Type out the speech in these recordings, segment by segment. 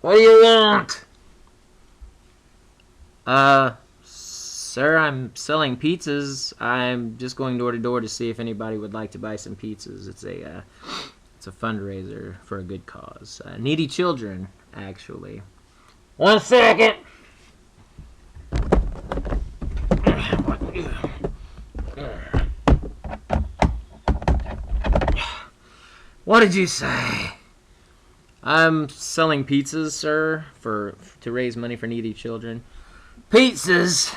What do you want? Sir, I'm selling pizzas. I'm just going door to door to see if anybody would like to buy some pizzas. It's a fundraiser for a good cause. Needy children, actually. 1 second. What did you say? I'm selling pizzas, sir, to raise money for needy children. Pizzas?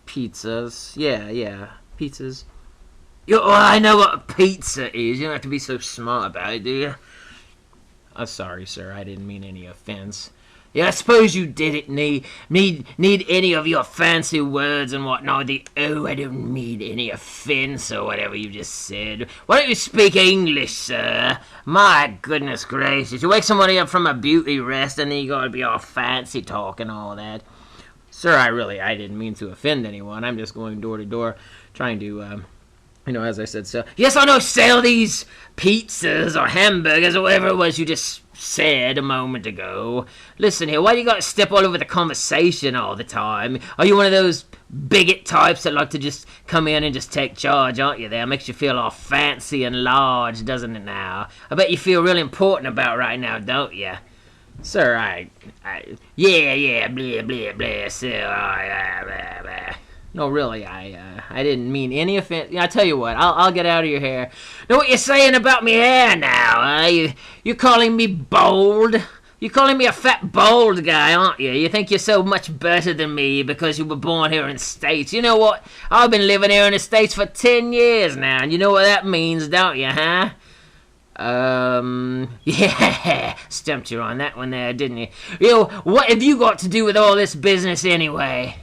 Pizzas. Yeah, pizzas. Well, I know what a pizza is. You don't have to be so smart about it, do you? Sorry, sir. I didn't mean any offense. Yeah, I suppose you didn't need any of your fancy words and whatnot. I don't mean any offense or whatever you just said. Why don't you speak English, sir? My goodness gracious. You wake somebody up from a beauty rest and then you gotta be all fancy talk and all that. Sir, I didn't mean to offend anyone. I'm just going door to door trying to, as I said, sell. Yes, I know, sell these pizzas or hamburgers or whatever it was you just said a moment ago. Listen here, why do you got to step all over the conversation all the time? Are you one of those bigot types that like to just come in and just take charge, aren't you there? Makes you feel all fancy and large, doesn't it now? I bet you feel really important about right now, don't you? Sir, yeah, blah, blah, blah, so, blah, blah. No, really, I didn't mean any offense. Yeah, I tell you what, I'll get out of your hair. Know what you're saying about me hair now, You're calling me bold? You're calling me a fat, bald guy, aren't you? You think you're so much better than me because you were born here in the States. You know what? I've been living here in the States for 10 years now, and you know what that means, don't you, huh? Yeah, stumped you on that one there, didn't you? What have you got to do with all this business anyway?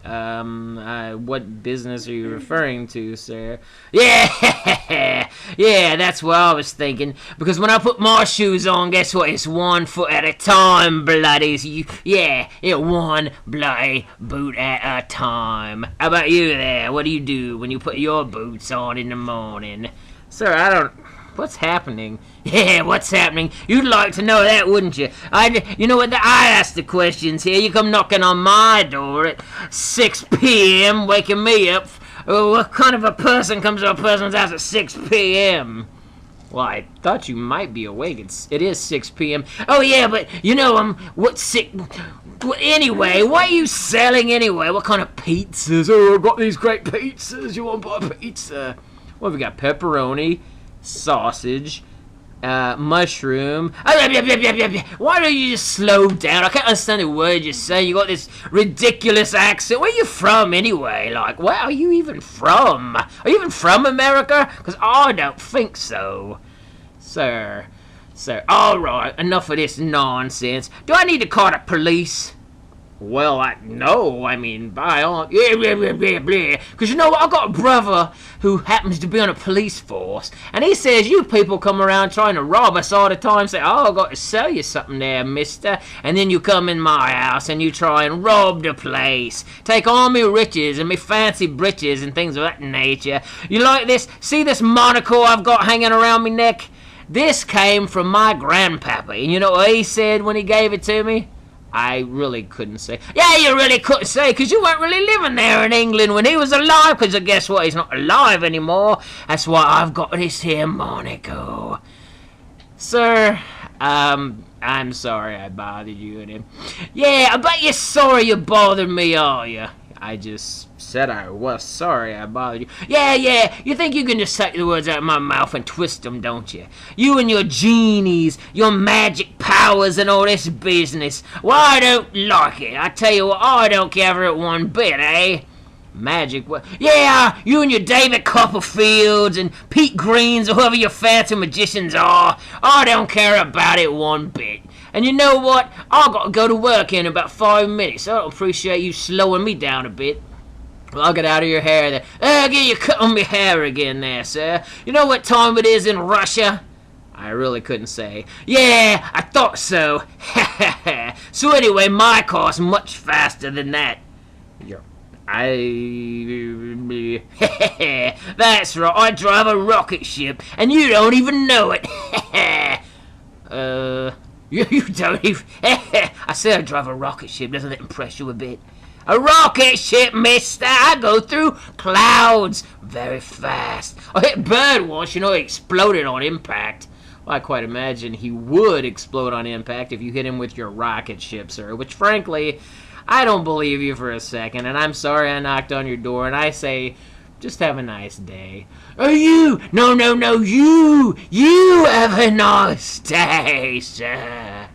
What business are you referring to, sir? Yeah, that's what I was thinking. Because when I put my shoes on, guess what? It's 1 foot at a time, bloodies. One bloody boot at a time. How about you there? What do you do when you put your boots on in the morning? Sir, what's happening? Yeah, what's happening? You'd like to know that, wouldn't you? You know what? I ask the questions here. You come knocking on my door at 6 p.m., waking me up. What kind of a person comes to a person's house at 6 p.m.? Well, I thought you might be awake. It is 6 p.m. Oh, yeah, but, anyway, what are you selling anyway? What kind of pizzas? Oh, I've got these great pizzas. You want to buy a pizza? Well, we got pepperoni, sausage, mushroom. Why don't you just slow down? I can't understand a word you say. You got this ridiculous accent. Where are you from anyway? Like, where are you even from? Are you even from America? Because I don't think so. Sir, alright, enough of this nonsense. Do I need to call the police? Well, no, I mean, by all... Because you know what, I've got a brother who happens to be on a police force, and he says you people come around trying to rob us all the time, say, oh, I've got to sell you something there, mister, and then you come in my house and you try and rob the place, take all me riches and me fancy breeches and things of that nature. You like this? See this monocle I've got hanging around me neck? This came from my grandpappy, and you know what he said when he gave it to me? I really couldn't say. Yeah, you really couldn't say, because you weren't really living there in England when he was alive, because guess what? He's not alive anymore. That's why I've got this here monocle. Sir, I'm sorry I bothered you and him. Yeah, I bet you're sorry you bothered me, are you? I just said I was sorry I bothered you. Yeah, you think you can just take the words out of my mouth and twist them, don't you? You and your genies, your magic powers and all this business. Well, I don't like it. I tell you what, I don't care for it one bit, eh? Magic? What? Yeah, you and your David Copperfields and Pete Greens or whoever your fancy magicians are. I don't care about it one bit. And you know what? I've got to go to work in about 5 minutes. I don't appreciate you slowing me down a bit. Well, I'll get out of your hair there. I'll get you cutting my hair again there, sir. You know what time it is in Russia? I really couldn't say. Yeah, I thought so. So anyway, my car's much faster than that. That's right, I drive a rocket ship, and you don't even know it. You don't even... I said I drive a rocket ship. Doesn't that impress you a bit? A rocket ship, mister! I go through clouds very fast. I hit Bird once, he exploded on impact. Well, I quite imagine he would explode on impact if you hit him with your rocket ship, sir. Which, frankly, I don't believe you for a second. And I'm sorry I knocked on your door. And I say, just have a nice day. Oh, you! No, you! You have a nice day, sir.